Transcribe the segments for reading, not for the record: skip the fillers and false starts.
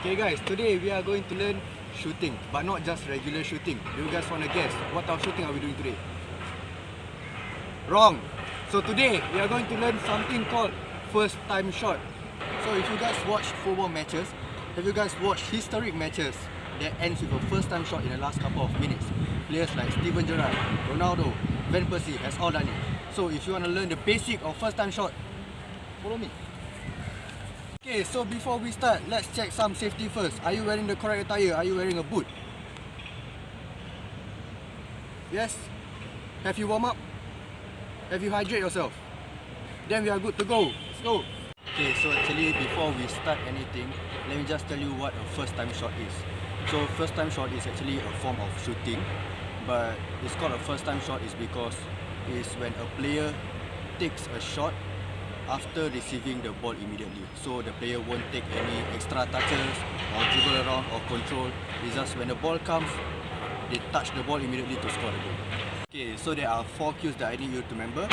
Okay guys, today we are going to learn shooting, but not just regular shooting. Do you guys want to guess what type of shooting are we doing today? Wrong! So today we are going to learn something called first time shot. So if you guys watch football matches, have you guys watched historic matches that ends with a first time shot in the last couple of minutes? Players like Steven Gerrard, Ronaldo, Van Persie has all done it. So if you want to learn the basic of first time shot, follow me. Okay, so before we start, let's check some safety first. Are you wearing the correct attire? Are you wearing a boot? Yes? Have you warm up? Have you hydrated yourself? Then we are good to go. Let's go. Okay, so actually before we start anything, let me just tell you what a first time shot is. So first time shot is actually a form of shooting, but it's called a first time shot is because it's when a player takes a shot after receiving the ball immediately. So the player won't take any extra touches or dribble around or control. It's just when the ball comes, they touch the ball immediately to score the goal. Okay, so there are 4 cues that I need you to remember.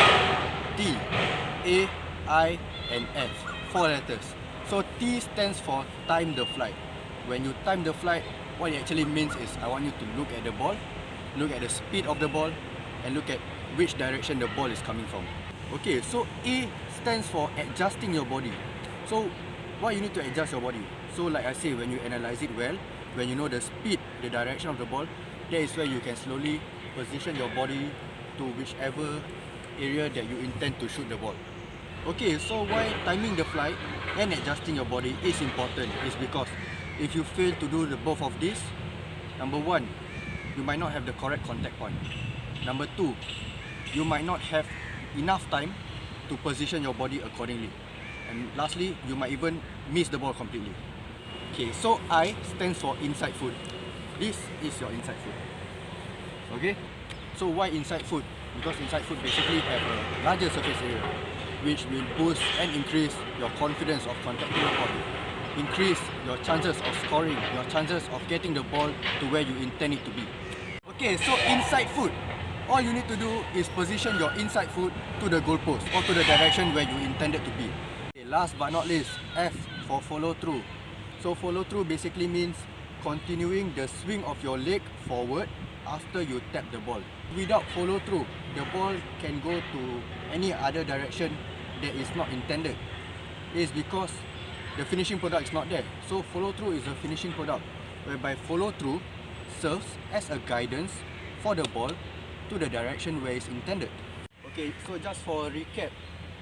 T, A, I and F. 4 letters. So T stands for time the flight. When you time the flight, what it actually means is I want you to look at the ball, look at the speed of the ball, and look at which direction the ball is coming from. Okay, so A stands for adjusting your body. So why you need to adjust your body? So like I say, when you analyze it well, when you know the speed, the direction of the ball, that is where you can slowly position your body to whichever area that you intend to shoot the ball. Okay, so why timing the flight and adjusting your body is important is because if you fail to do the both of these, number 1, you might not have the correct contact point. Number 2, you might not have enough time to position your body accordingly. And lastly, you might even miss the ball completely. Okay, so I stands for inside foot. This is your inside foot. Okay, so why inside foot? Because inside foot basically have a larger surface area, which will boost and increase your confidence of contacting the ball, increase your chances of scoring, your chances of getting the ball to where you intend it to be. Okay, so inside foot, all you need to do is position your inside foot to the goalpost or to the direction where you intended to be. Okay, last but not least, F for follow through. So follow through basically means continuing the swing of your leg forward after you tap the ball. Without follow through, the ball can go to any other direction that is not intended. It is because the finishing product is not there. So follow through is a finishing product, whereby follow through serves as a guidance for the ball to the direction where it's intended. Okay, so just for a recap,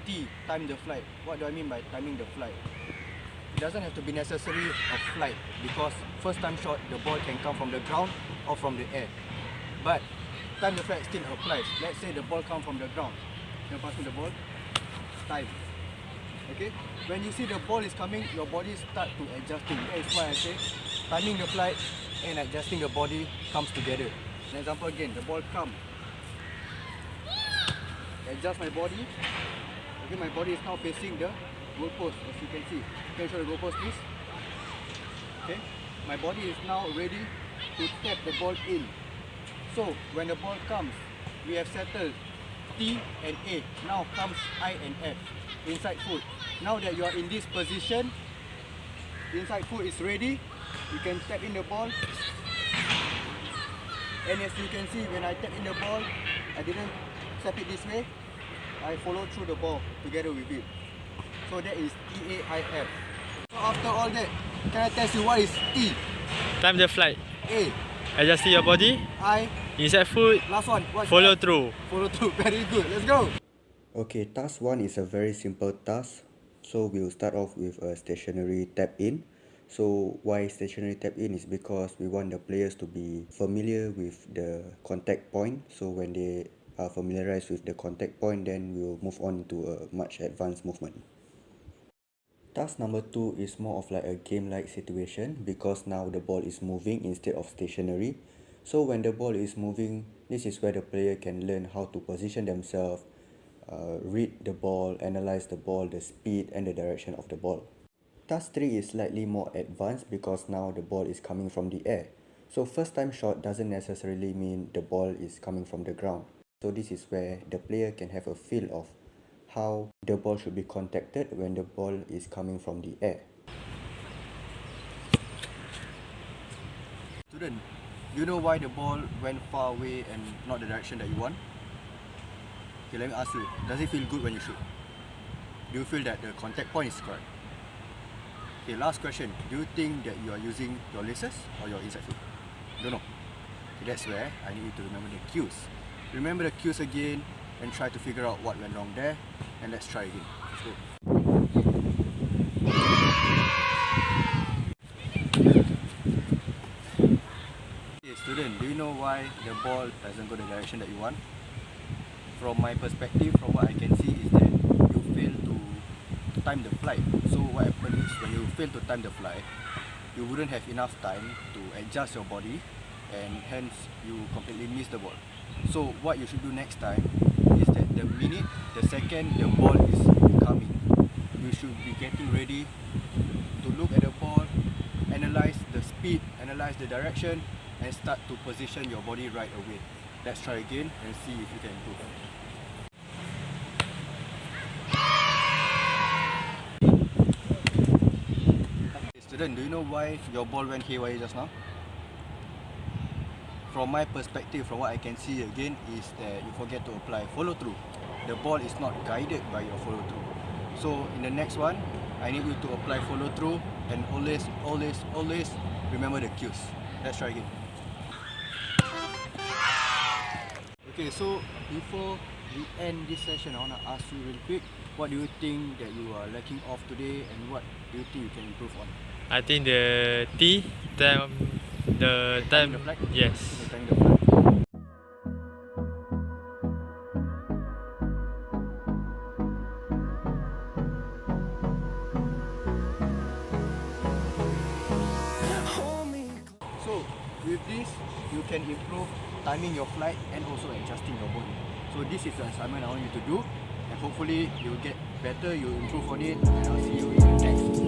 T, time the flight. What do I mean by timing the flight? It doesn't have to be necessary a flight because first time shot, the ball can come from the ground or from the air. But time the flight still applies. Let's say the ball comes from the ground. You pass me the ball, time. Okay? When you see the ball is coming, your body start to adjusting. That is why I say timing the flight and adjusting the body comes together. An example again, the ball comes. Adjust my body. Okay, my body is now facing the goalpost, as you can see. Can you show the goalpost, please? Okay, my body is now ready to tap the ball in. So when the ball comes, we have settled T and A. Now comes I and F. Inside foot. Now that you are in this position, inside foot is ready. You can tap in the ball. And as you can see, when I tap in the ball, I didn't tap it this way. I follow through the ball together with it. So that is T-A-I-F. So after all that, can I test you what is T? Time the flight. A. Adjusting your body. I. Inside foot. Last one. What's Follow that? through. Follow through. Very good. Let's go. Okay, task 1 is a very simple task. So we'll start off with a stationary tap in. So why stationary tap in is because we want the players to be familiar with the contact point. So when they are familiarized with the contact point, then we'll move on to a much advanced movement. Task number 2 is more of like a game-like situation because now the ball is moving instead of stationary. So when the ball is moving, this is where the player can learn how to position themselves, read the ball, analyze the ball, the speed and the direction of the ball. Task 3 is slightly more advanced because now the ball is coming from the air. So first time shot doesn't necessarily mean the ball is coming from the ground. So this is where the player can have a feel of how the ball should be contacted when the ball is coming from the air. Student, do you know why the ball went far away and not the direction that you want? Okay, let me ask you, does it feel good when you shoot? Do you feel that the contact point is correct? Okay, last question, do you think that you are using your laces or your inside foot? Don't know. Okay, that's where I need you to remember the cues. Remember the cues again and try to figure out what went wrong there, and let's try again. Let's go. Okay, student, do you know why the ball doesn't go the direction that you want? From my perspective, from what I can see is that you fail to time the flight. So what happens is when you fail to time the flight, you wouldn't have enough time to adjust your body, and hence you completely miss the ball. So what you should do next time is that the minute, the second the ball is coming, you should be getting ready to look at the ball, analyze the speed, analyze the direction, and start to position your body right away. Let's try again and see if you can improve. Okay, student, do you know why your ball went haywire just now? From my perspective, from what I can see again, is that you forget to apply follow through. The ball is not guided by your follow through. So in the next one, I need you to apply follow through and always remember the cues. Let's try again. Okay, so before we end this session, I want to ask you real quick, what do you think that you are lacking off today, and what do you think you can improve on? I think the time, the Timing time, the flight? yes. The timing the flight. So with this, you can improve timing your flight and also adjusting your body. So this is the assignment I want you to do, and hopefully you will get better, you will improve on it, and I'll see you in the next